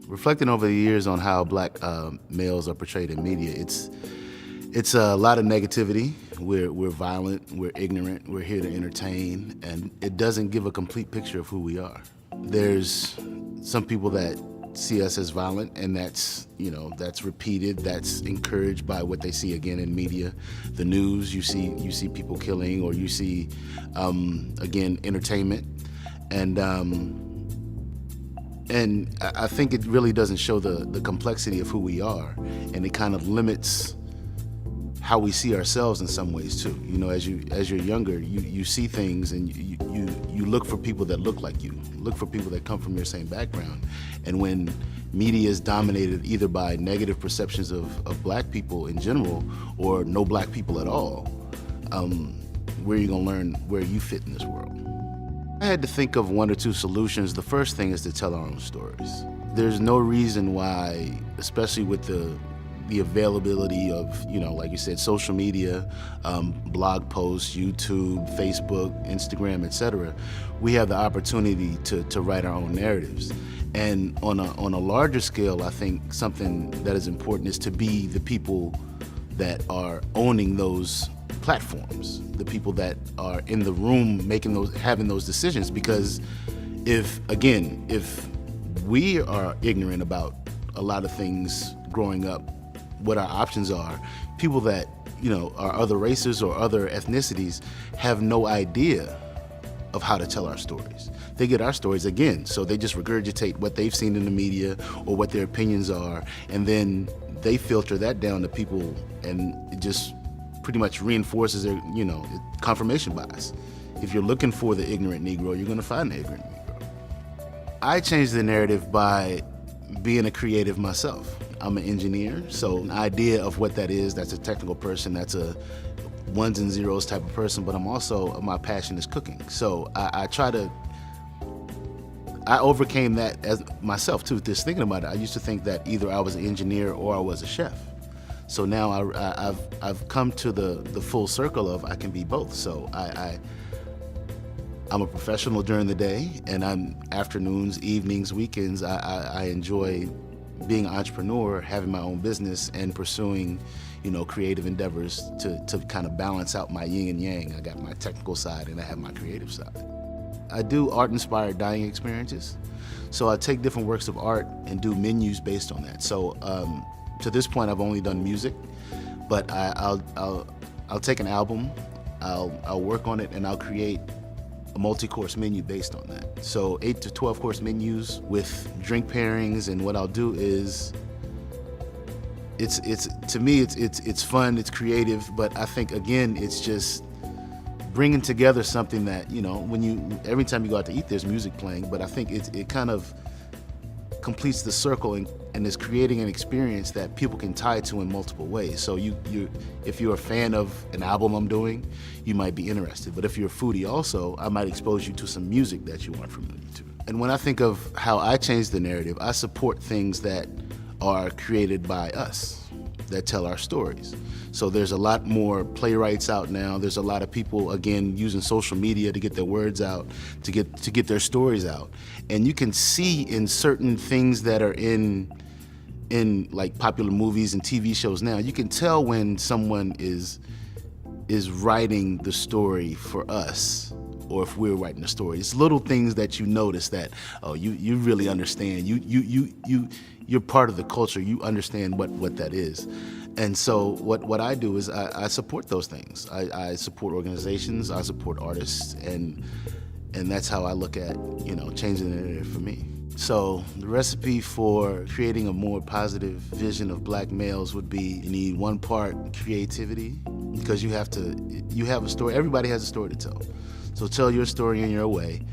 Reflecting over the years on how black males are portrayed in media, it's a lot of negativity. We're violent, we're ignorant, we're here to entertain, and it doesn't give a complete picture of who we are. There's some people that see us as violent, and that's repeated, that's encouraged by what they see again in media. The news, you see people killing, or you see, again, entertainment. And I think it really doesn't show the complexity of who we are, and it kind of limits how we see ourselves in some ways too. You know, as you're younger, you see things, and you look for people that look like you, look for people that come from your same background. And when media is dominated either by negative perceptions of black people in general, or no black people at all, where are you gonna learn where you fit in this world? I had to think of one or two solutions. The first thing is to tell our own stories. There's no reason why, especially with the availability of, like you said, social media, blog posts, YouTube, Facebook, Instagram, etc., we have the opportunity to write our own narratives. And on a larger scale, I think something that is important is to be the people that are owning those platforms, the people that are in the room having those decisions. Because if we are ignorant about a lot of things growing up, what our options are, people that are other races or other ethnicities have no idea of how to tell our stories. They get our stories again, so they just regurgitate what they've seen in the media or what their opinions are, and then they filter that down to people, and it just pretty much reinforces their confirmation bias. If you're looking for the ignorant Negro, you're going to find the ignorant Negro. I changed the narrative by being a creative myself. I'm an engineer, so an idea of what that is, that's a technical person, that's a ones and zeros type of person, but my passion is cooking. So I overcame that as myself too, just thinking about it. I used to think that either I was an engineer or I was a chef. So now I've come to the full circle of I can be both. So I'm a professional during the day, and I'm afternoons, evenings, weekends. I enjoy being an entrepreneur, having my own business, and pursuing, creative endeavors to kind of balance out my yin and yang. I got my technical side and I have my creative side. I do art-inspired dining experiences. So I take different works of art and do menus based on that. So to this point, I've only done music, but I'll take an album, I'll work on it, and I'll create a multi-course menu based on that. So 8 to 12 course menus with drink pairings, and what I'll do is, to me it's fun, it's creative, but I think again it's just bringing together something that every time you go out to eat there's music playing, but I think it kind of completes the circle and is creating an experience that people can tie to in multiple ways. So if you're a fan of an album I'm doing, you might be interested. But if you're a foodie also, I might expose you to some music that you aren't familiar to. And when I think of how I change the narrative, I support things that are created by us, that tell our stories. So there's a lot more playwrights out now. There's a lot of people, again, using social media to get their words out, to get their stories out. And you can see in certain things that are in like popular movies and TV shows now, you can tell when someone is writing the story for us, or if we're writing the story. It's little things that you notice that, oh, you really understand. You're part of the culture. You understand what that is. And so what I do is I support those things. I support organizations, I support artists, and that's how I look at, changing the narrative for me. So the recipe for creating a more positive vision of black males would be, you need one part creativity, because you have a story. Everybody has a story to tell. So tell your story in your way.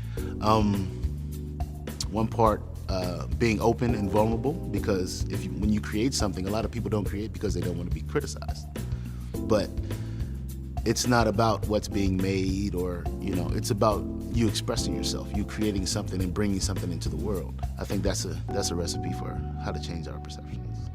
One part being open and vulnerable, because when you create something, a lot of people don't create because they don't want to be criticized. But it's not about what's being made, or it's about you expressing yourself, you creating something and bringing something into the world. I think that's a recipe for how to change our perceptions.